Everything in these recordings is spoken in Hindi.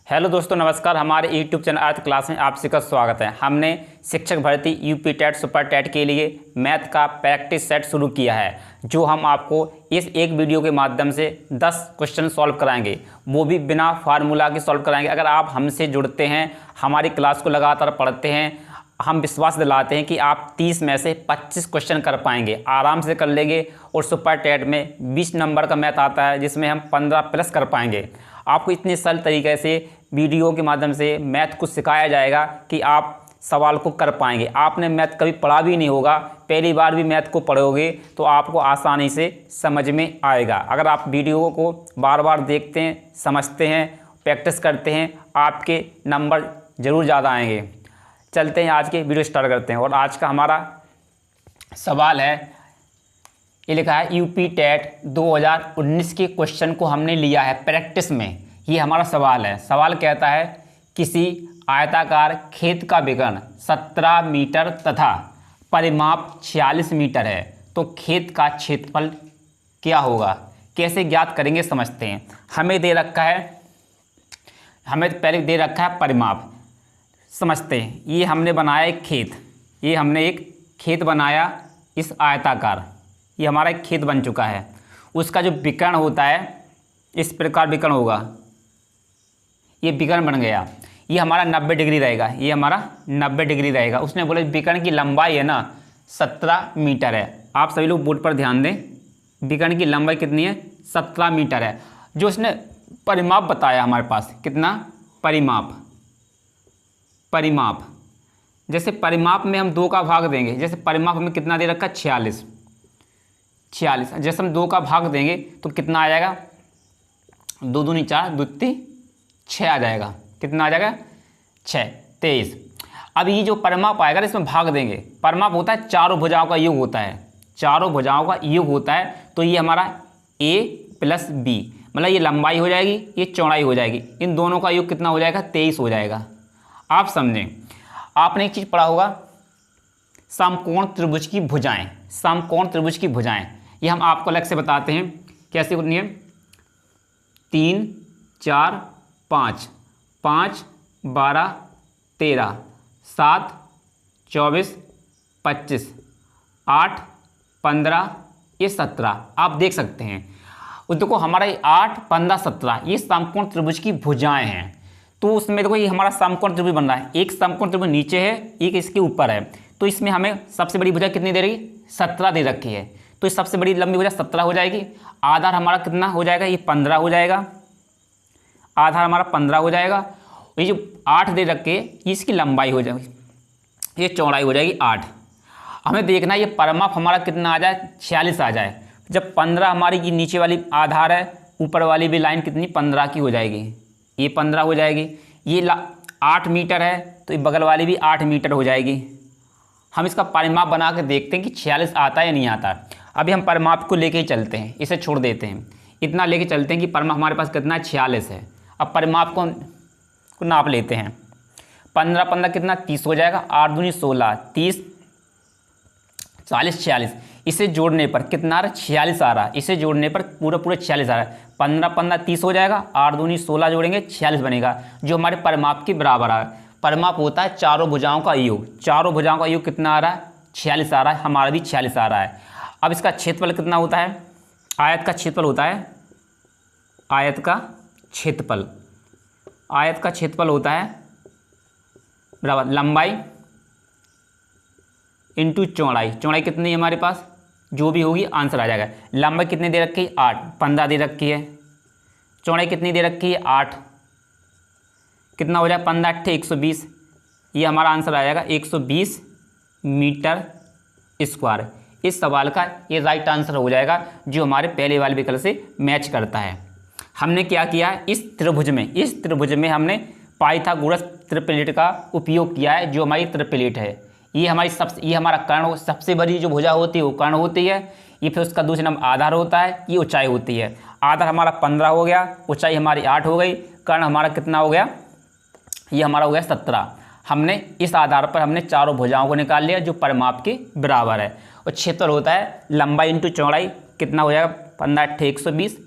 हेलो दोस्तों, नमस्कार। हमारे यूट्यूब चैनल अर्थ क्लास में आप सभी का स्वागत है। हमने शिक्षक भर्ती यूपी टेट सुपर टेट के लिए मैथ का प्रैक्टिस सेट शुरू किया है, जो हम आपको इस एक वीडियो के माध्यम से 10 क्वेश्चन सॉल्व कराएंगे, वो भी बिना फार्मूला के सॉल्व कराएंगे। अगर आप हमसे जुड़ते हैं, हमारी क्लास को लगातार पढ़ते हैं, हम विश्वास दिलाते हैं कि आप 30 में से 25 क्वेश्चन कर पाएंगे, आराम से कर लेंगे। और सुपर टेट में 20 नंबर का मैथ आता है, जिसमें हम 15 प्लस कर पाएंगे। आपको इतने सरल तरीके से वीडियो के माध्यम से मैथ को सिखाया जाएगा कि आप सवाल को कर पाएंगे। आपने मैथ कभी पढ़ा भी नहीं होगा, पहली बार भी मैथ को पढ़ोगे तो आपको आसानी से समझ में आएगा। अगर आप वीडियो को बार बार देखते हैं, समझते हैं, प्रैक्टिस करते हैं, आपके नंबर ज़रूर ज़्यादा आएंगे। चलते हैं, आज के वीडियो स्टार्ट करते हैं। और आज का हमारा सवाल है, ये लिखा है यूपी टेट 2019 के क्वेश्चन को हमने लिया है प्रैक्टिस में। ये हमारा सवाल है। सवाल कहता है किसी आयताकार खेत का विकर्ण 17 मीटर तथा परिमाप 46 मीटर है, तो खेत का क्षेत्रफल क्या होगा? कैसे ज्ञात करेंगे, समझते हैं। हमें पहले दे रखा है परिमाप, समझते हैं। ये हमने बनाया एक खेत, ये हमने एक खेत बनाया इस आयताकार, ये हमारा एक खेत बन चुका है। उसका जो विकर्ण होता है, इस प्रकार विकर्ण होगा, ये विकर्ण बन गया। ये हमारा 90 डिग्री रहेगा, ये हमारा 90 डिग्री रहेगा। उसने बोला विकर्ण की लंबाई है ना 17 मीटर है। आप सभी लोग बोर्ड पर ध्यान दें, विकर्ण की लंबाई कितनी है? 17 मीटर है। जो उसने परिमाप बताया हमारे पास, कितना? परिमाप। जैसे परिमाप में हम 2 का भाग देंगे, जैसे परिमाप हमें कितना दे रखा है? 46। जैसे हम 2 का भाग देंगे तो कितना आ जाएगा? 2 दूनी 4, 2 3 6 आ जाएगा। कितना आ जाएगा? 6 23। अब ये जो परिमाप आएगा इसमें भाग देंगे। परिमाप होता है चारों भुजाओं का योग होता है, चारों भुजाओं का योग होता है। तो ये हमारा a + b, मतलब ये लंबाई हो जाएगी, ये चौड़ाई हो जाएगी। इन दोनों का योग कितना हो जाएगा? 23 हो जाएगा। आप समझें, आपने एक चीज़ पढ़ा होगा, समकोण त्रिभुज की भुजाएं। समकोण त्रिभुज की भुजाएं ये हम आपको अलग से बताते हैं कैसे होती है। 3 4 5, 5 12 13, 7 24 25, 8 15, ये 17। आप देख सकते हैं। देखो हमारा 8 15 17 ये समकोण त्रिभुज की भुजाएं हैं। तो उसमें देखो ये हमारा समकोण त्रिभुज बन रहा है। एक समकोण त्रिभुज नीचे है, एक इसके ऊपर है। तो इसमें हमें सबसे बड़ी भुजा कितनी दे रही? 17 दे रखी है। तो इस सबसे बड़ी लंबी भुजा 17 हो जाएगी। आधार हमारा कितना हो जाएगा? ये 15 हो जाएगा। आधार हमारा 15 हो जाएगा। ये जो 8 दे रखे, इसकी लंबाई हो जाएगी, ये चौड़ाई हो जाएगी 8। हमें देखना है ये परिमाप हमारा कितना आ जाए? 46 आ जाए। जब 15 हमारी ये नीचे वाली आधार है, ऊपर वाली भी लाइन कितनी? 15 की हो जाएगी। ये 15 हो जाएगी। ये 8 मीटर है, तो ये बगल वाली भी 8 मीटर हो जाएगी। हम इसका परिमाप बना के देखते हैं कि 46 आता है या नहीं आता। अभी हम परिमाप को लेके ही चलते हैं, इसे छोड़ देते हैं। इतना लेके चलते हैं कि परिमाप हमारे पास कितना है? 46 है। अब परिमाप को नाप लेते हैं। 15 15 कितना? 30 हो जाएगा। 8 दूनी 16, 30 40 46। इसे जोड़ने पर कितना आ रहा है? 46 आ रहा है। इसे जोड़ने पर पूरा 46 आ रहा है। 15 15 30 हो जाएगा। 8 दूनी 16 जोड़ेंगे, 46 बनेगा, जो हमारे परिमाप के बराबर आ रहा है। परिमाप होता है चारों भुजाओं का योग। चारों भुजाओं का योग कितना आ रहा है? 46 आ रहा है। हमारा भी 46 आ रहा है। अब इसका क्षेत्रफल कितना होता है? आयत का क्षेत्रफल होता है, आयत का क्षेत्रफल होता है बराबर लंबाई इंटू चौड़ाई। चौड़ाई कितनी है हमारे पास? जो भी होगी आंसर आ जाएगा। लंबाई कितनी दे रखी है? 8, 15 दे रखी है। चौड़ाई कितनी दे रखी है? 8। कितना हो जाएगा? 15 8 120। ये हमारा आंसर आ जाएगा 120 मीटर स्क्वायर। इस सवाल का ये राइट आंसर हो जाएगा, जो हमारे पहले वाले विकल्प से मैच करता है। हमने क्या किया है? इस त्रिभुज में हमने पाइथागोरस त्रिप्लेट का उपयोग किया है, जो हमारी त्रिप्लेट है। ये हमारा कर्ण, सबसे बड़ी जो भुजा होती है वो कर्ण होती है। ये फिर उसका दूसरा नाम आधार होता है, ये ऊंचाई होती है। आधार हमारा 15 हो गया, ऊंचाई हमारी 8 हो गई, कर्ण हमारा कितना हो गया? ये हमारा हो गया 17। हमने इस आधार पर हमने चारों भुजाओं को निकाल लिया, जो परिमाप के बराबर है। और क्षेत्रफल होता है लंबाई इंटू चौड़ाई। कितना हो जाएगा? 15 8 120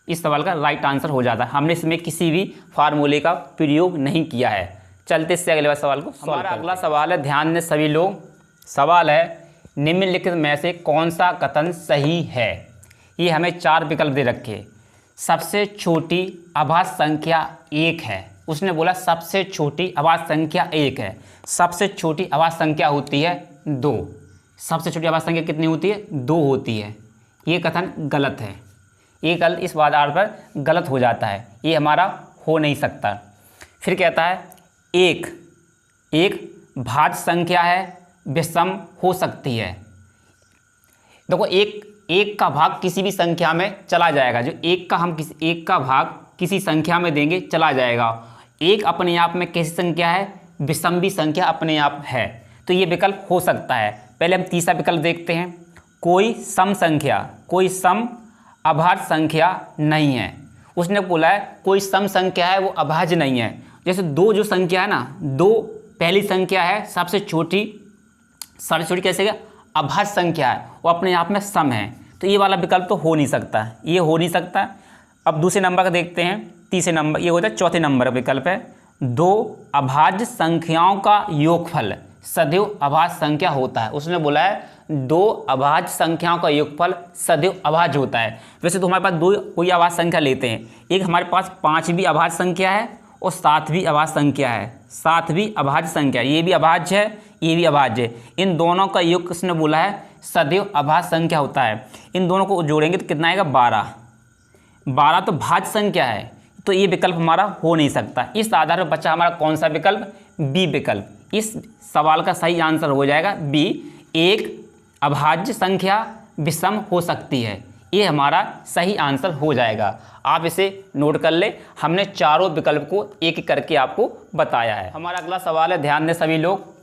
इस सवाल का राइट आंसर हो जाता है। हमने इसमें किसी भी फार्मूले का प्रयोग नहीं किया है। चलते इससे अगले सवाल को सॉल्व। हमारा अगला सवाल है, ध्यान दें सभी लोग। सवाल है, निम्नलिखित में से कौन सा कथन सही है। ये हमें 4 विकल्प दे रखे। सबसे छोटी अभाज्य संख्या 1 है। उसने बोला सबसे छोटी अभाज्य संख्या 1 है। सबसे छोटी अभाज्य संख्या होती है 2। सबसे छोटी अभाज्य संख्या कितनी होती है? 2 होती है। ये कथन गलत है। ये गलत इस आधार पर गलत हो जाता है। ये हमारा हो नहीं सकता। फिर कहता है एक भाज्य संख्या है, विषम हो सकती है। देखो एक का भाग किसी भी संख्या में चला जाएगा। जो एक का भाग किसी संख्या में देंगे चला जाएगा। एक अपने आप में कैसी संख्या है? विषम भी संख्या अपने आप है। तो ये विकल्प हो सकता है। पहले हम तीसरा विकल्प देखते हैं। कोई सम अभाज्य संख्या नहीं है। उसने बोला है कोई सम संख्या है, वो अभाज्य नहीं है। जैसे 2 जो संख्या है ना, 2 पहली संख्या है, सबसे छोटी कैसे है? अभाज्य संख्या है, वो अपने आप में सम है। तो ये वाला विकल्प तो हो नहीं सकता, ये हो नहीं सकता। अब दूसरे नंबर का देखते हैं। तीसरे नंबर ये होता है, चौथे नंबर का विकल्प है, 2 अभाज्य संख्याओं का योगफल सदैव अभाज्य संख्या होता है। उसने बोला है 2 अभाज्य संख्याओं का योगफल सदैव अभाज्य होता है। वैसे तो हमारे पास 2 कोई अभाज्य संख्या लेते हैं। एक हमारे पास 5 भी अभाज्य संख्या है और 7 भी अभाज्य संख्या है। 7 भी अभाज्य संख्या, ये भी अभाज्य है, ये भी अभाज्य है। इन दोनों का योग किसने बोला है? सदैव अभाज्य संख्या होता है। इन दोनों को जोड़ेंगे तो कितना आएगा? 12 तो भाज्य संख्या है। तो ये विकल्प हमारा हो नहीं सकता। इस आधार पर बचा हमारा कौन सा विकल्प? बी विकल्प। इस सवाल का सही आंसर हो जाएगा बी। एक अभाज्य संख्या विषम हो सकती है, ये हमारा सही आंसर हो जाएगा। आप इसे नोट कर ले। हमने चारों विकल्प को एक एक करके आपको बताया है। हमारा अगला सवाल है, ध्यान दें सभी लोग।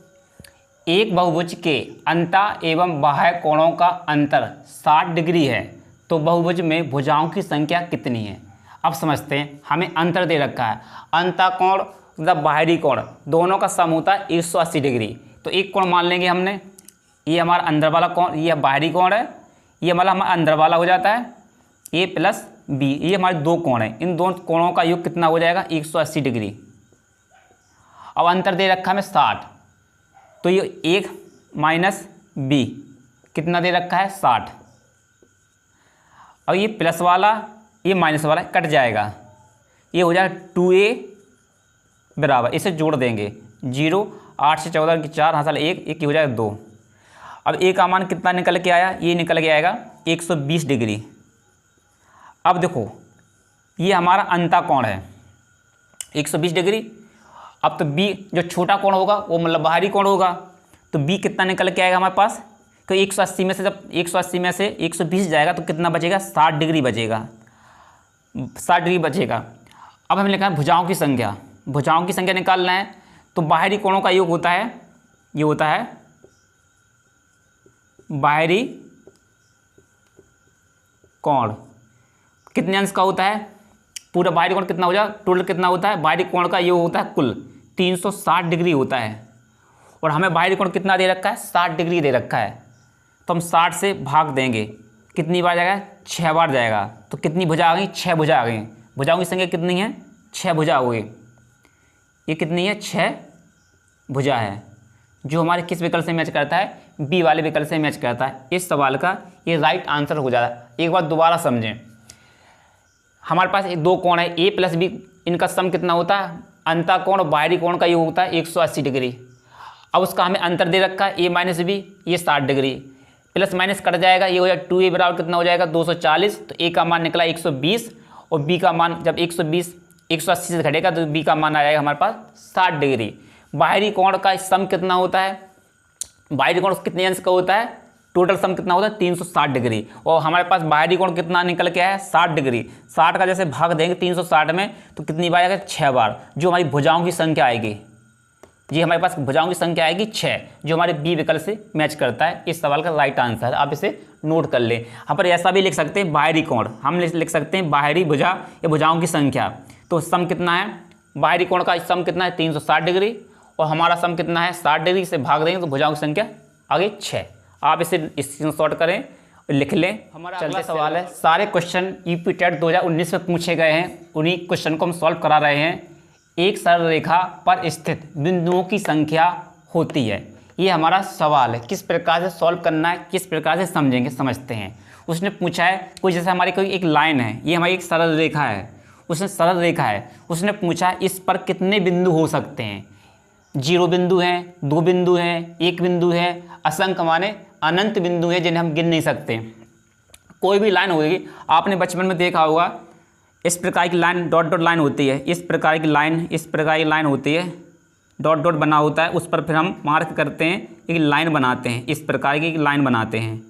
एक बहुभुज के अंतः एवं बाह्य कोणों का अंतर 60 डिग्री है, तो बहुभुज में भुजाओं की संख्या कितनी है? अब समझते हैं। हमें अंतर दे रखा है। अंतः कोण मतलब बाहरी कोण, दोनों का सम होता है 180 डिग्री। तो एक कोण मान लेंगे हमने, ये हमारा अंदर वाला कोण, ये बाहरी कोण है, ये मतलब हमारा अंदर वाला हो जाता है ए प्लस बी। ये हमारे 2 कोण हैं। इन दोनों कोणों का योग कितना हो जाएगा? 180 डिग्री। अब अंतर दे रखा है हमें 60, तो ये 1 माइनस बी कितना दे रखा है? 60। अब ये प्लस वाला ये माइनस वाला कट जाएगा, ये हो जाएगा 2a बराबर, इसे जोड़ देंगे 0, 8 से 14 की 4, हाँ साल 1 हो जाएगा 2। अब ए का मान कितना निकल के आया? ये निकल के आएगा 120 डिग्री। अब देखो ये हमारा अंतः कोण है 120 डिग्री। अब तो बी जो छोटा कोण होगा वो मतलब बाहरी कोण होगा, तो बी कितना निकल के आएगा हमारे पास? तो 180 में से जब 180 में से 120 जाएगा तो कितना बचेगा? 60 डिग्री बचेगा। 60 डिग्री बचेगा। अब हमें लिखा है भुजाओं की संख्या। भुजाओं की संख्या निकालना है तो बाहरी कोणों का योग होता है, ये होता है बाहरी कोण। कितने अंश का होता है? पूरा बाहरी कोण कितना हो जाएगा? टोटल कितना होता है? बाहरी कोण का योग होता है कुल 360 डिग्री होता है। और हमें बाहरी कोण कितना दे रखा है? 60 डिग्री दे रखा है। तो हम 60 से भाग देंगे, कितनी बार जाएगा? 6 बार जाएगा। तो कितनी भुजा आ गई? 6 भुजा आ गई। भुजाओं की संख्या कितनी है? 6 भुजा हो गई। ये कितनी है? 6 भुजा है, जो हमारे किस विकल्प से मैच करता है? बी वाले विकल्प से मैच करता है। इस सवाल का ये राइट आंसर हो जाता है। एक बार दोबारा समझें। हमारे पास 2 कोण है ए प्लस बी, इनका सम कितना होता है? अंतः कोण और बाहरी कोण का योग होता है 180 डिग्री। अब उसका हमें अंतर दे रखा है ए माइनस बी, ये 60 डिग्री। प्लस माइनस कट जाएगा, ये हो जाएगा 2a बराबर कितना हो जाएगा? 240। तो ए का मान निकला 120 और बी का मान जब 180 से घटेगा तो बी का मान आ जाएगा हमारे पास 60 डिग्री। बाहरी कोण का सम कितना होता है? बाहरी कोण कितने अंश का होता है? टोटल सम कितना होता है? 360 डिग्री। और हमारे पास बाहरी कोण कितना निकल के आया है? 60 डिग्री। 60 का जैसे भाग देंगे 360 में तो कितनी बार आएगा? 6 बार, जो हमारी भुजाओं की संख्या आएगी। जी हमारे पास भुजाओं की संख्या आएगी 6, जो हमारे बी विकल्प से मैच करता है। इस सवाल का राइट आंसर आप इसे नोट कर लें। यहाँ पर ऐसा भी लिख सकते हैं बाहरी कोण, हम लिख सकते हैं बाहरी भुजा या भुजाओं की संख्या। तो सम कितना है? बाहरी कोण का सम कितना है? 360 डिग्री। और हमारा सम कितना है? 60 डिग्री से भाग देंगे तो भुजाओं की संख्या आ गई 6। आप इसे स्क्रीनशॉट करें लिख लें। हमारा अगला सवाल है, सारे क्वेश्चन यूपी टेट 2019 में पूछे गए हैं, उन्हीं क्वेश्चन को हम सॉल्व करा रहे हैं। एक सरल रेखा पर स्थित बिंदुओं की संख्या होती है। ये हमारा सवाल है, किस प्रकार से सॉल्व करना है, किस प्रकार से समझेंगे, समझते हैं। उसने पूछा है कोई, जैसे हमारी कोई एक लाइन है, ये हमारी एक सरल रेखा है, उसने सरल रेखा है, उसने पूछा इस पर कितने बिंदु हो सकते हैं। 0 बिंदु हैं, 2 बिंदु हैं, 1 बिंदु है, असंख्य माने अनंत बिंदु हैं जिन्हें हम गिन नहीं सकते। कोई भी लाइन होगी, आपने बचपन में देखा होगा, इस प्रकार की लाइन डॉट डॉट लाइन होती है, इस प्रकार की लाइन, इस प्रकार की लाइन होती है, डॉट डॉट बना होता है, उस पर फिर हम मार्क करते हैं, एक लाइन बनाते हैं, इस प्रकार की लाइन बनाते हैं।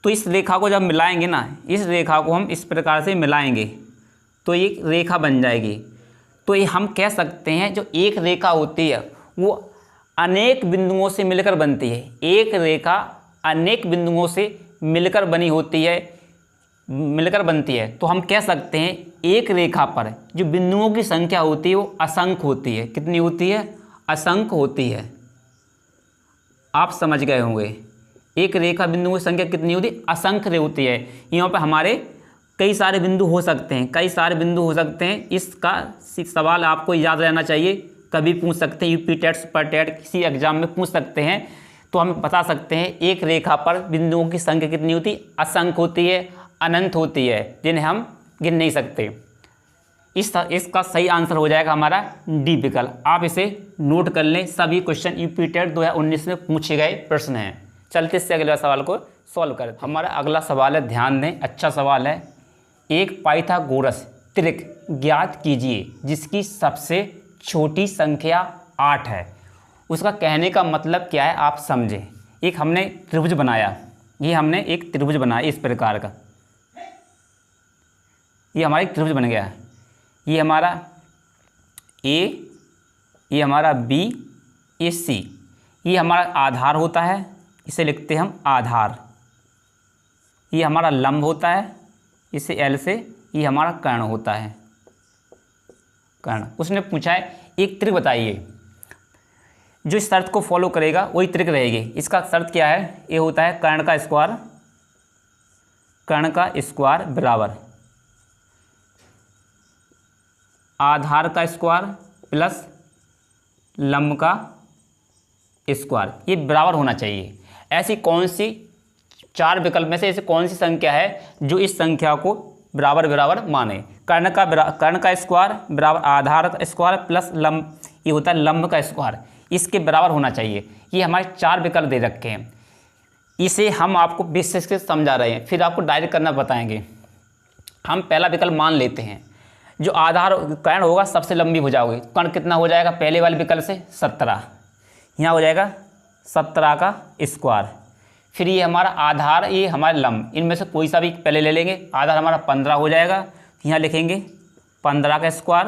तो इस रेखा को जब मिलाएंगे ना, इस रेखा को हम इस प्रकार से मिलाएंगे तो एक रेखा बन जाएगी। तो ये हम कह सकते हैं जो एक रेखा होती है वो अनेक बिंदुओं से मिलकर बनती है। एक रेखा अनेक बिंदुओं से मिलकर बनी होती है, मिलकर बनती है। तो हम कह सकते हैं एक रेखा पर जो बिंदुओं की संख्या होती है वो असंख्य होती है। कितनी होती है? असंख्य होती है। आप समझ गए होंगे, एक रेखा बिंदुओं की संख्या कितनी होती है? असंख्य होती है। यहाँ पर हमारे कई सारे बिंदु हो सकते हैं, कई सारे बिंदु हो सकते हैं। इसका सवाल आपको याद रहना चाहिए, कभी पूछ सकते हैं, यूपी टेट, सुपर टेट, किसी एग्जाम में पूछ सकते हैं। तो हम बता सकते हैं एक रेखा पर बिंदुओं की संख्या कितनी होती है? असंख्य होती है, अनंत होती है, जिन्हें हम गिन नहीं सकते। इसका सही आंसर हो जाएगा हमारा डी विकल्प। आप इसे नोट कर लें, सभी क्वेश्चन यूपी टेट 2019 में पूछे गए प्रश्न हैं। चलते इससे अगले सवाल को सॉल्व करते हैं। हमारा अगला सवाल है, ध्यान दें, अच्छा सवाल है। एक पाइथागोरस त्रिक ज्ञात कीजिए जिसकी सबसे छोटी संख्या 8 है। उसका कहने का मतलब क्या है आप समझें। एक हमने त्रिभुज बनाया, ये हमने एक त्रिभुज बनाया इस प्रकार का, ये हमारा एक त्रिभुज बन गया है। ये हमारा ए, ये हमारा बी, ये सी, ये हमारा आधार होता है, इसे लिखते हैं हम आधार। ये हमारा लंब होता है, इसे एल से, ये हमारा कर्ण होता है, कर्ण। उसने पूछा है एक त्रिक बताइए, जो इस शर्त को फॉलो करेगा वही त्रिक रहेगी। इसका शर्त क्या है? ये होता है कर्ण का स्क्वायर, कर्ण का स्क्वायर बराबर आधार का स्क्वायर प्लस लंब का स्क्वायर, ये बराबर होना चाहिए। ऐसी कौन सी 4 विकल्प में से ऐसी कौन सी संख्या है जो इस संख्या को बराबर बराबर माने? कर्ण का स्क्वायर बराबर आधार का स्क्वायर प्लस लंब, ये होता है लंब का स्क्वायर, इसके बराबर होना चाहिए। ये हमारे 4 विकल्प दे रखे हैं, इसे हम आपको बेसिक से समझा रहे हैं, फिर आपको डायरेक्ट करना बताएंगे। हम पहला विकल्प मान लेते हैं, जो आधार कर्ण होगा सबसे लंबी भुजा होगी। कर्ण कितना हो जाएगा पहले वाले विकल्प से? 17, यहाँ हो जाएगा 17 का स्क्वायर। फिर ये हमारा आधार, ये हमारा लंब, इनमें से कोई सा भी पहले ले लेंगे। आधार हमारा 15 हो जाएगा, यहाँ लिखेंगे 15 का स्क्वायर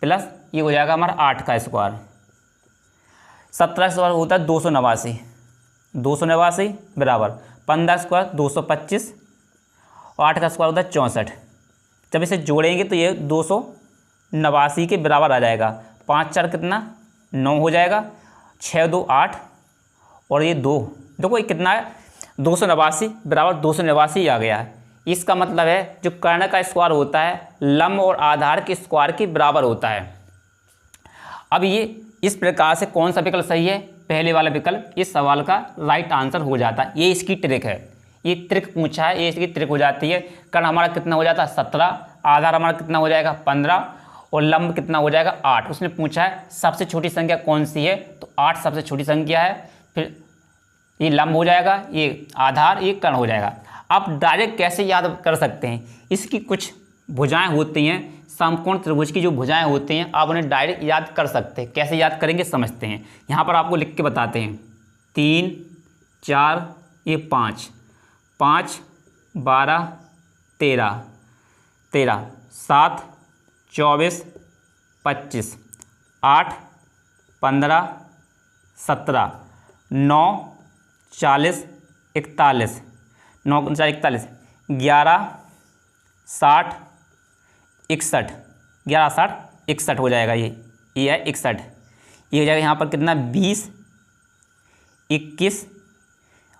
प्लस ये हो जाएगा हमारा 8 का स्क्वायर। 17 स्क्वायर होता है 289, 289 बराबर 15 स्क्वायर 225 और 8 का स्क्वायर होता है 64। जब इसे जोड़ेंगे तो ये 289 के बराबर आ जाएगा। 5 4 कितना? 9 हो जाएगा, 6 2 8 और ये 2, देखो ये कितना है? 289 बराबर 289 आ गया है। इसका मतलब है जो कर्ण का स्क्वायर होता है लंब और आधार के स्क्वायर के बराबर होता है। अब ये इस प्रकार से कौन सा विकल्प सही है? पहले वाला विकल्प इस सवाल का राइट आंसर हो जाता है। ये इसकी ट्रिक है, ये ट्रिक पूछा है, ये इसकी ट्रिक हो जाती है। कर्ण हमारा कितना हो जाता है? 17, आधार हमारा कितना हो जाएगा? 15 और लंब कितना हो जाएगा? 8। उसने पूछा है सबसे छोटी संख्या कौन सी है, तो 8 सबसे छोटी संख्या है। फिर ये लंब हो जाएगा, ये आधार, ये कर्ण हो जाएगा। आप डायरेक्ट कैसे याद कर सकते हैं? इसकी कुछ भुजाएं होती हैं, समकोण त्रिभुज की जो भुजाएं होती हैं, आप उन्हें डायरेक्ट याद कर सकते हैं। कैसे याद करेंगे समझते हैं। यहाँ पर आपको लिख के बताते हैं। 3 4 ये 5, 5 12 13 13 7 24 25 8 15 17 9 40 41 9 4 41 11 60 61 11 60 61 हो जाएगा। ये है 61। ये हो जाएगा यहाँ पर कितना? 20 21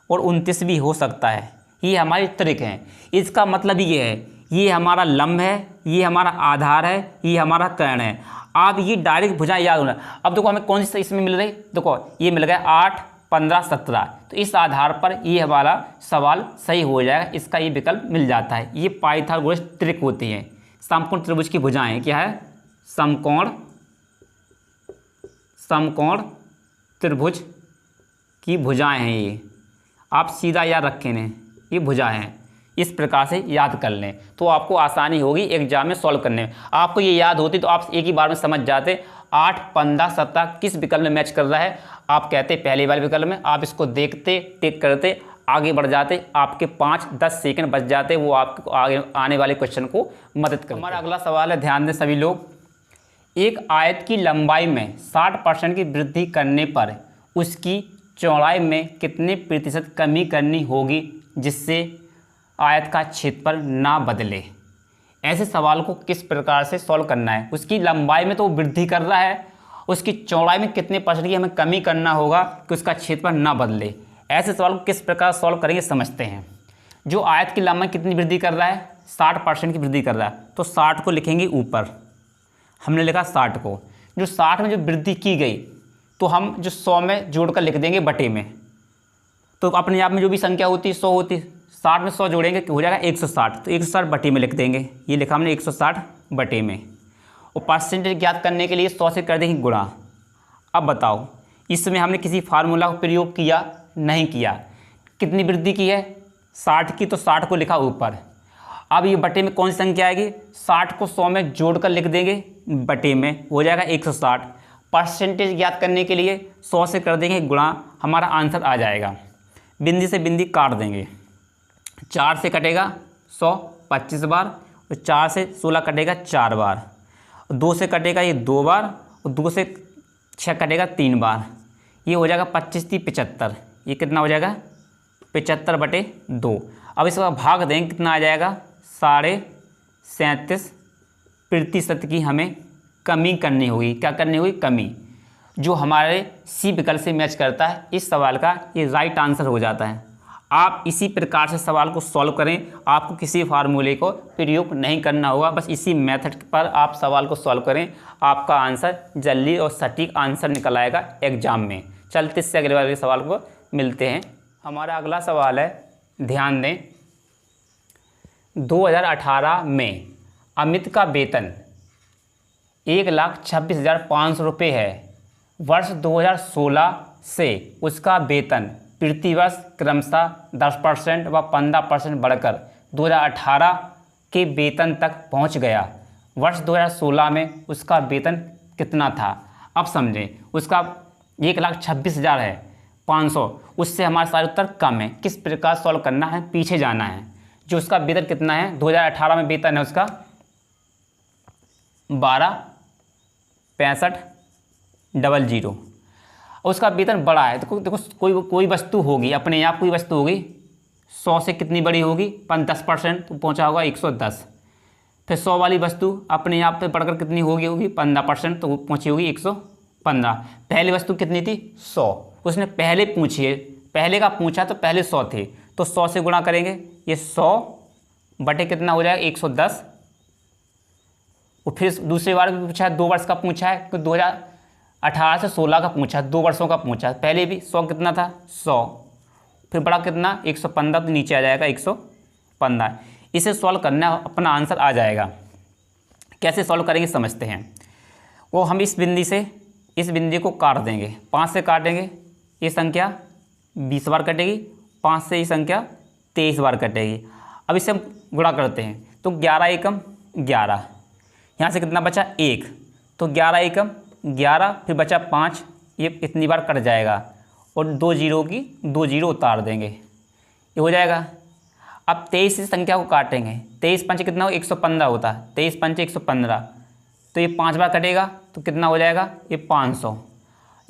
और 29 भी हो सकता है। ये हमारी त्रिक है। इसका मतलब ये है, ये हमारा लंब है, ये हमारा आधार है, ये हमारा कर्ण है। आप ये डायरेक्ट भुजाएं याद होना। अब देखो हमें कौन सी इसमें मिल रही, देखो ये मिल गया 8, 15, 17। तो इस आधार पर ये हमारा सवाल सही हो जाएगा, इसका ये विकल्प मिल जाता है। ये पाइथागोरस ट्रिक होती है। समकोण त्रिभुज की भुजाएं क्या है, समकोण त्रिभुज की भुजाएं हैं। ये आप सीधा याद रखें ने, ये भुजाएं हैं, इस प्रकार से याद कर लें तो आपको आसानी होगी एग्जाम में सॉल्व करने में। आपको ये याद होती तो आप एक ही बार में समझ जाते 8, 15, 17 किस विकल्प में मैच कर रहा है। आप कहते पहले वाले विकल्प में, आप इसको देखते, टिक करते, आगे बढ़ जाते, आपके 5-10 सेकंड बच जाते, वो आपको आगे आने वाले क्वेश्चन को मदद करते। हमारा अगला सवाल है, ध्यान दें सभी लोग। एक आयत की लंबाई में 60% की वृद्धि करने पर उसकी चौड़ाई में कितने प्रतिशत कमी करनी होगी जिससे आयत का क्षेत्रफल ना बदले। ऐसे सवाल को किस प्रकार से सॉल्व करना है। उसकी लंबाई में तो वो वृद्धि कर रहा है, उसकी चौड़ाई में कितने % की हमें कमी करना होगा कि उसका क्षेत्रफल ना बदले। ऐसे सवाल को किस प्रकार सॉल्व करेंगे समझते हैं। जो आयत की लंबाई कितनी वृद्धि कर रहा है, 60% की वृद्धि कर रहा है, तो 60 को लिखेंगे ऊपर, हमने लिखा 60 को। जो 60 में जो वृद्धि की गई तो हम जो 100 में जोड़कर लिख देंगे बटे में। तो अपने आप में जो भी संख्या होती है 100 होती है, 60 में 100 जोड़ेंगे हो जाएगा 160, तो 160 बटे में लिख देंगे। ये लिखा हमने 160 बटे में। और परसेंटेज ज्ञात करने के लिए 100 से कर देंगे गुणा। अब बताओ, इसमें हमने किसी फार्मूला का प्रयोग किया नहीं किया। कितनी वृद्धि की है, 60 की, तो 60 को लिखा ऊपर। अब ये बटे में कौन सी संख्या आएगी, 60 को 100 में जोड़कर लिख देंगे बटे में, हो जाएगा 160। परसेंटेज ज्ञात करने के लिए 100 से कर देंगे गुणा, हमारा आंसर आ जाएगा। बिंदी से बिंदी काट देंगे, 4 से कटेगा 100 25 बार, और 4 से 16 कटेगा 4 बार, 2 से कटेगा ये 2 बार, और 2 से 6 कटेगा 3 बार। ये हो जाएगा 25 × 75। ये कितना हो जाएगा 75 बटे 2। अब इसका भाग देंगे, कितना आ जाएगा 37.5% की हमें कमी करनी होगी। क्या करनी होगी, कमी, जो हमारे सी विकल्प से मैच करता है। इस सवाल का ये राइट आंसर हो जाता है। आप इसी प्रकार से सवाल को सॉल्व करें, आपको किसी फार्मूले को प्रयोग नहीं करना होगा, बस इसी मेथड पर आप सवाल को सॉल्व करें, आपका आंसर जल्दी और सटीक आंसर निकल आएगा एग्जाम में। चलते इससे अगले वाले सवाल को मिलते हैं। हमारा अगला सवाल है, ध्यान दें। 2018 में अमित का वेतन 1,26,500 रुपये है। वर्ष 2016 से उसका वेतन प्रतिवर्ष क्रमशः 10% व 15% बढ़कर 2018 के वेतन तक पहुंच गया। वर्ष 2016 में उसका वेतन कितना था। अब समझें, उसका 1,26,000 है 500, उससे हमारा सारे उत्तर कम है। किस प्रकार सॉल्व करना है, पीछे जाना है। जो उसका वेतन कितना है, 2018 में वेतन है उसका 12,65,00। उसका वेतन बड़ा है। देखो कोई वस्तु होगी, अपने आप कोई वस्तु होगी 100 से कितनी बड़ी होगी, 10% तो पहुंचा होगा 110। फिर 100 वाली वस्तु अपने आप पे बढ़कर कितनी होगी 15%, तो पहुंची होगी 115। पहली वस्तु कितनी थी 100, उसने पहले पूछी है, पहले का पूछा तो पहले 100 थे, तो 100 से गुणा करेंगे, ये 100 बटे कितना हो जाएगा 110। और फिर दूसरी बार भी पूछा है, 2 वर्ष का पूछा है, तो 2018 से 16 का पूछा है, 2 वर्षों का पूछा है। पहले भी 100 कितना था 100, फिर बड़ा कितना 115, तो नीचे आ जाएगा 115। इसे सॉल्व करना है, अपना आंसर आ जाएगा। कैसे सॉल्व करेंगे समझते हैं। वो हम इस बिंदी से इस बिंदी को काट देंगे, 5 से काटेंगे, ये संख्या 20 बार कटेगी, 5 से ये संख्या 23 बार कटेगी। अब इसे हम गुणा करते हैं, तो 11 एकम 11, यहाँ से कितना बचा 1, तो 11 एकम 11, फिर बचा 5, ये इतनी बार कट जाएगा, और 2 जीरो की 2 जीरो उतार देंगे, ये हो जाएगा। अब 23 से संख्या को काटेंगे, 23 पंच कितना हो 115 होता है, 23 पंच 115, तो ये 5 बार कटेगा, तो कितना हो जाएगा ये 500।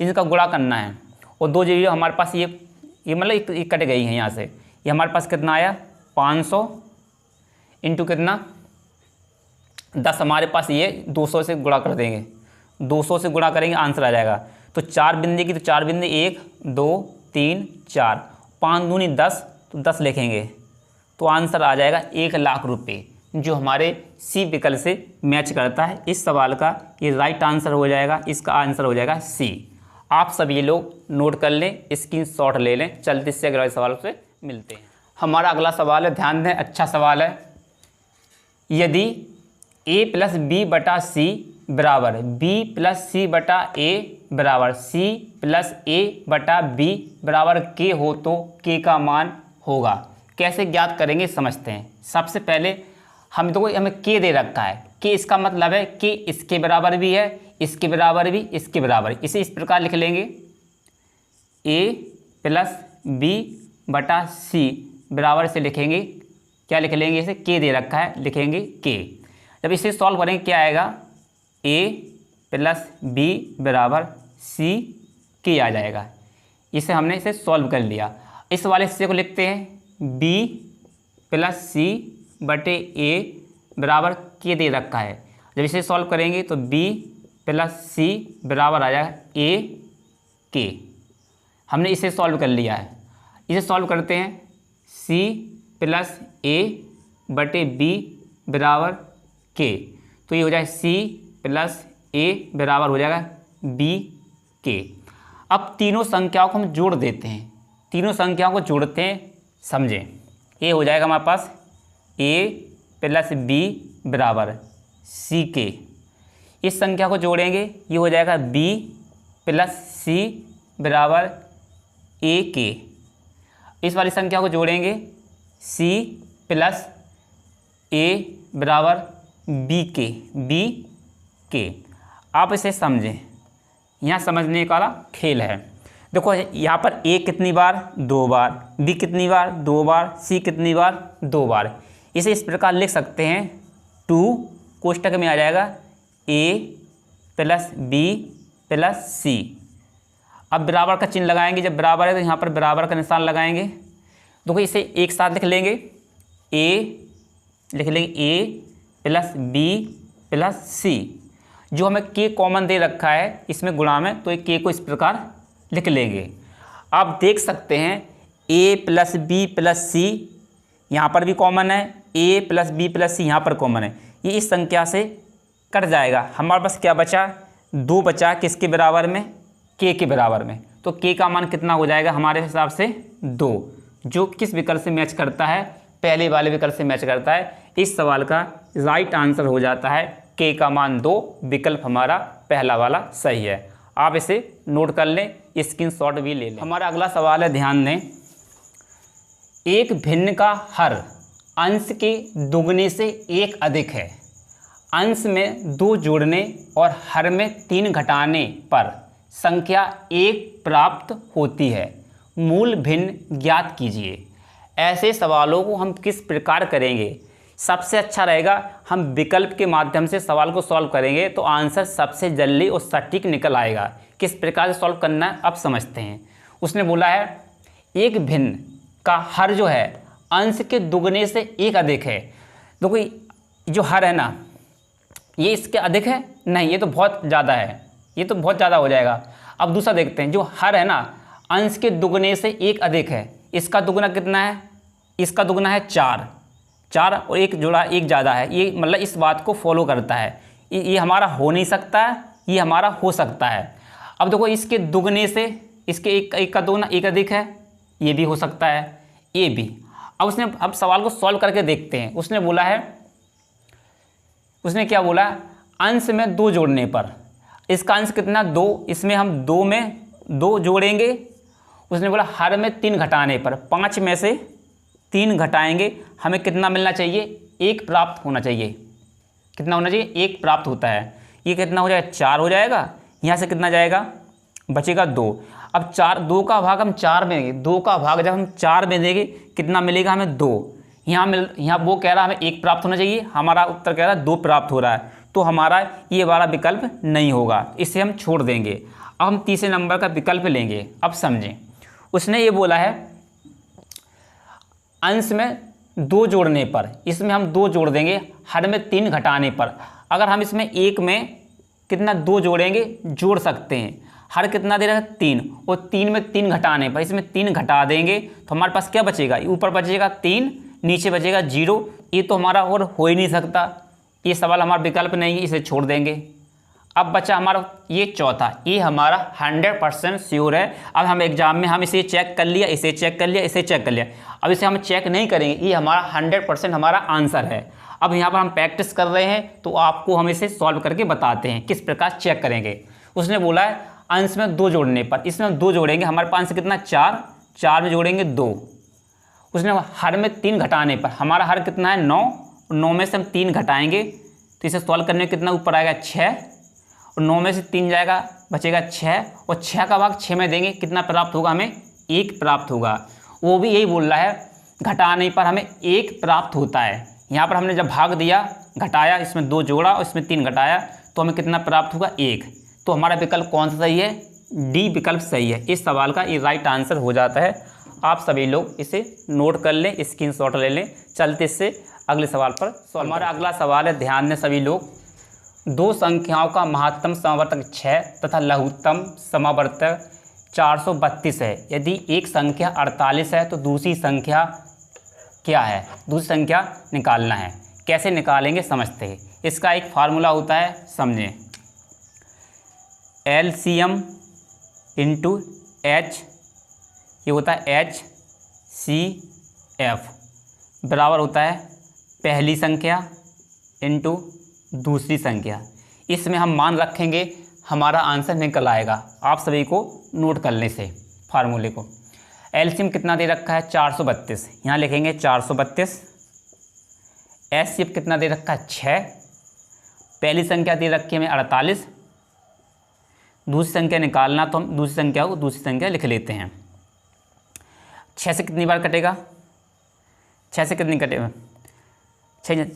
इनका गुणा करना है, और 2 जीरो हमारे पास ये मतलब एक कट गई है यहाँ से, ये हमारे पास कितना आया 500 इंटू कितना 10, हमारे पास ये 200 से गुणा कर देंगे, 200 से गुणा करेंगे आंसर आ जाएगा। तो 4 बिंदी की, तो 4 बिंदी 1 2 3 4, 5 दूनी 10, तो 10 लिखेंगे, तो आंसर आ जाएगा 1,00,000 रुपये, जो हमारे सी विकल्प से मैच करता है। इस सवाल का ये राइट आंसर हो जाएगा, इसका आंसर हो जाएगा सी। आप सभी लोग नोट कर लें, स्क्रीनशॉट ले लें। चलते से अगले सवाल से मिलते हैं। हमारा अगला सवाल है, ध्यान दें, अच्छा सवाल है। यदि a + b/c बराबर b + c/a बराबर c + a/b बराबर k हो तो k का मान होगा। कैसे ज्ञात करेंगे समझते हैं। सबसे पहले हमें k दे रखा है। k इसका मतलब है k इसके बराबर भी है, इसके बराबर भी, इसके बराबर। इसे इस प्रकार लिख लेंगे, a + b/c बराबर से लिखेंगे, क्या लिख लेंगे, इसे k दे रखा है, लिखेंगे k। जब इसे सॉल्व करेंगे क्या आएगा, a + b बराबर c k आ जाएगा। इसे हमने इसे सॉल्व कर लिया। इस वाले हिस्से को लिखते हैं b + c/a बराबर k दे रखा है। जब इसे सॉल्व करेंगे तो b + c बराबर आ जाएगा a k। हमने इसे सॉल्व कर लिया है। इसे सॉल्व करते हैं, c + a/b बराबर k, तो ये हो जाएगा c + a बराबर हो जाएगा b k। अब तीनों संख्याओं को हम जोड़ देते हैं, तीनों संख्याओं को जोड़ते हैं, समझें। ये हो जाएगा हमारे पास a + b बराबर c k। इस संख्या को जोड़ेंगे, ये हो जाएगा b + c बराबर a k। इस वाली संख्या को जोड़ेंगे, c + a बराबर b k। आप इसे समझें, यहाँ समझने का खेल है। देखो यहाँ पर a कितनी बार, 2 बार, b कितनी बार, 2 बार, c कितनी बार, 2 बार। इसे इस प्रकार लिख सकते हैं, 2 कोष्टक में आ जाएगा a + b + c। अब बराबर का चिन्ह लगाएंगे, जब बराबर है तो यहाँ पर बराबर का निशान लगाएंगे। देखो इसे एक साथ लिख लेंगे, a + b + c। जो हमें k कॉमन दे रखा है इसमें गुणा में, तो एक k को इस प्रकार लिख लेंगे। आप देख सकते हैं a + b + c यहाँ पर भी कॉमन है, a + b + c यहाँ पर कॉमन है। ये इस संख्या से कट जाएगा। हमारे पास क्या बचा, 2 बचा, किसके बराबर में, k के बराबर में। तो k का मान कितना हो जाएगा हमारे हिसाब से 2, जो किस विकल्प से मैच करता है, पहले वाले विकल्प से मैच करता है। इस सवाल का राइट आंसर हो जाता है k का मान 2, विकल्प हमारा पहला वाला सही है। आप इसे नोट कर लें, स्क्रीनशॉट भी ले लें। हमारा अगला सवाल है, ध्यान दें। एक भिन्न का हर अंश के दुगने से 1 अधिक है। अंश में 2 जोड़ने और हर में 3 घटाने पर संख्या 1 प्राप्त होती है। मूल भिन्न ज्ञात कीजिए। ऐसे सवालों को हम किस प्रकार करेंगे, सबसे अच्छा रहेगा हम विकल्प के माध्यम से सवाल को सॉल्व करेंगे तो आंसर सबसे जल्दी और सटीक निकल आएगा। किस प्रकार से सॉल्व करना है अब समझते हैं। उसने बोला है एक भिन्न का हर जो है अंश के दुगने से 1 अधिक है। देखो जो हर है ना, ये इसके अधिक है नहीं, ये तो बहुत ज़्यादा है, ये तो बहुत ज़्यादा हो जाएगा। अब दूसरा देखते हैं, जो हर है ना अंश के दुगने से 1 अधिक है, इसका दुगना कितना है, इसका दुगना है 4 और 1 जोड़ा 1 ज़्यादा है। ये मतलब इस बात को फॉलो करता है। ये हमारा हो नहीं सकता है, ये हमारा हो सकता है। अब देखो इसके दुगने से इसके एक का दुगना 1 अधिक है, ये भी हो सकता है, ये भी। अब सवाल को सॉल्व करके देखते हैं। उसने बोला है, उसने क्या बोला, अंश में 2 जोड़ने पर, इसका अंश कितना 2, इसमें हम 2 में 2 जोड़ेंगे। उसने बोला हर में 3 घटाने पर, 5 में से 3 घटाएंगे, हमें कितना मिलना चाहिए, 1 प्राप्त होना चाहिए। कितना होना चाहिए, 1 प्राप्त होता है। ये कितना हो जाएगा, 4 हो जाएगा। यहाँ से कितना जाएगा, बचेगा 2। अब 2 का भाग हम 4 में देंगे, 2 का भाग जब हम 4 में देंगे कितना मिलेगा हमें, 2। यहाँ वो कह रहा है हमें 1 प्राप्त होना चाहिए, हमारा उत्तर कह रहा है 2 प्राप्त हो रहा है, तो हमारा ये वाला विकल्प नहीं होगा, इसे हम छोड़ देंगे। अब हम तीसरे नंबर का विकल्प लेंगे। अब समझें, उसने ये बोला है अंश में 2 जोड़ने पर, इसमें हम 2 जोड़ देंगे, हर में 3 घटाने पर। अगर हम इसमें 1 में कितना 2 जोड़ेंगे, जोड़ सकते हैं। हर कितना दे रहा है 3, और 3 में 3 घटाने पर इसमें 3 घटा देंगे तो हमारे पास क्या बचेगा, ऊपर बचेगा 3, नीचे बचेगा 0। ये तो हमारा और हो ही नहीं सकता, ये सवाल हमारा विकल्प नहीं है, इसे छोड़ देंगे। अब बचा हमारा ये चौथा, ये हमारा 100% श्योर है। अब हम एग्जाम में हम इसे चेक कर लिया, इसे चेक कर लिया, इसे चेक कर लिया, अब इसे हम चेक नहीं करेंगे, ये हमारा 100% हमारा आंसर है। अब यहाँ पर हम प्रैक्टिस कर रहे हैं, तो आपको हम इसे सॉल्व करके बताते हैं किस प्रकार चेक करेंगे। उसने बोला है अंश में 2 जोड़ने पर, इसमें हम 2 जोड़ेंगे, हमारे पास कितना 4, 4 में जोड़ेंगे 2। उसने हर में 3 घटाने पर, हमारा हर कितना है 9, 9 में से हम 3 घटाएंगे तो इसे सॉल्व करने में कितना ऊपर आएगा 6, और 9 में से 3 जाएगा बचेगा 6, और 6 का भाग 6 में देंगे, कितना प्राप्त होगा हमें 1 प्राप्त होगा। वो भी यही बोल रहा है घटाने पर हमें 1 प्राप्त होता है। यहाँ पर हमने जब भाग दिया, घटाया, इसमें 2 जोड़ा और इसमें 3 घटाया, तो हमें कितना प्राप्त होगा 1। तो हमारा विकल्प कौन सा सही है, डी विकल्प सही है। इस सवाल का ये राइट आंसर हो जाता है। आप सभी लोग इसे नोट कर लें, स्क्रीनशॉट ले लें। चलते इससे अगले सवाल पर। हमारा अगला सवाल है, ध्यान दें सभी लोग। 2 संख्याओं का महत्तम समावर्तक 6 तथा लघुत्तम समावर्तक 432 है। यदि एक संख्या 48 है तो दूसरी संख्या क्या है, दूसरी संख्या निकालना है। कैसे निकालेंगे समझते हैं। इसका एक फार्मूला होता है, समझें। LCM इंटू H, ये होता है HCF, बराबर होता है पहली संख्या इंटू दूसरी संख्या। इसमें हम मान रखेंगे, हमारा आंसर निकल आएगा। आप सभी को नोट कर लें से फार्मूले को। एलसीएम कितना दे रखा है 432, यहाँ लिखेंगे 432। एचसीएफ कितना दे रखा है 6, पहली संख्या दे रखी है हमें 48, दूसरी संख्या निकालना तो हम दूसरी संख्या को दूसरी संख्या लिख लेते हैं। 6 से कितनी बार कटेगा, 6 से कितनी कटेगा 6,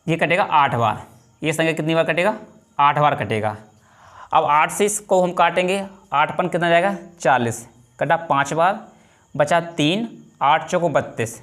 ये कटेगा 8 बार। ये संख्या कितनी बार कटेगा 8 बार कटेगा। अब 8 से इसको हम काटेंगे, 8 पन कितना जाएगा 40, कटा 5 बार, बचा 3, 8 चौको 32,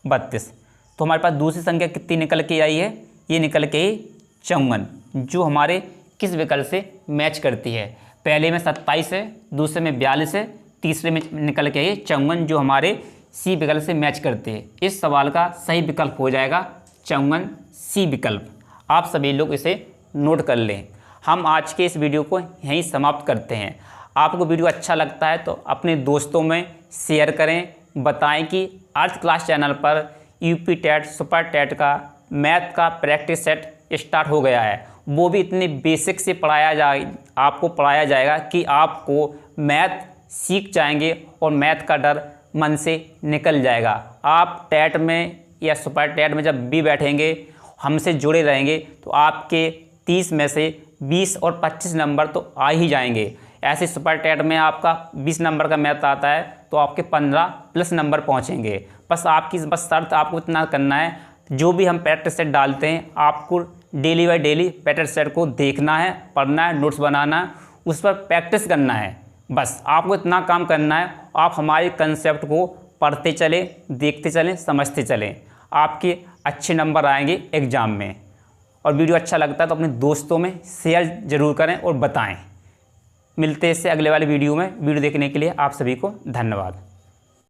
32। तो हमारे पास दूसरी संख्या कितनी निकल के आई है, ये निकल के 54, जो हमारे किस विकल्प से मैच करती है। पहले में 27 है, दूसरे में 42 है, तीसरे में निकल के आई 54, जो हमारे सी विकल्प से मैच करती है। इस सवाल का सही विकल्प हो जाएगा 54 सी विकल्प। आप सभी लोग इसे नोट कर लें। हम आज के इस वीडियो को यहीं समाप्त करते हैं। आपको वीडियो अच्छा लगता है तो अपने दोस्तों में शेयर करें, बताएं कि अर्थ क्लास चैनल पर यूपी टेट, सुपर टेट का मैथ का प्रैक्टिस सेट स्टार्ट हो गया है। वो भी इतने बेसिक से आपको पढ़ाया जाएगा कि आपको मैथ सीख जाएंगे और मैथ का डर मन से निकल जाएगा। आप टेट में या सुपर टेट में जब भी बैठेंगे, हमसे जुड़े रहेंगे, तो आपके 30 में से 20 और 25 नंबर तो आ ही जाएंगे। ऐसे सुपर टेट में आपका 20 नंबर का मैथ आता है तो आपके 15+ नंबर पहुंचेंगे। बस आपकी शर्त आपको इतना करना है, जो भी हम प्रैक्टिस सेट डालते हैं आपको daily by daily practice set को देखना है, पढ़ना है, नोट्स बनाना है, उस पर प्रैक्टिस करना है। बस आपको इतना काम करना है। आप हमारे कंसेप्ट को पढ़ते चलें, देखते चलें, समझते चलें, आपके अच्छे नंबर आएंगे एग्ज़ाम में। और वीडियो अच्छा लगता है तो अपने दोस्तों में शेयर ज़रूर करें और बताएं। मिलते हैं इससे अगले वाले वीडियो में। वीडियो देखने के लिए आप सभी को धन्यवाद।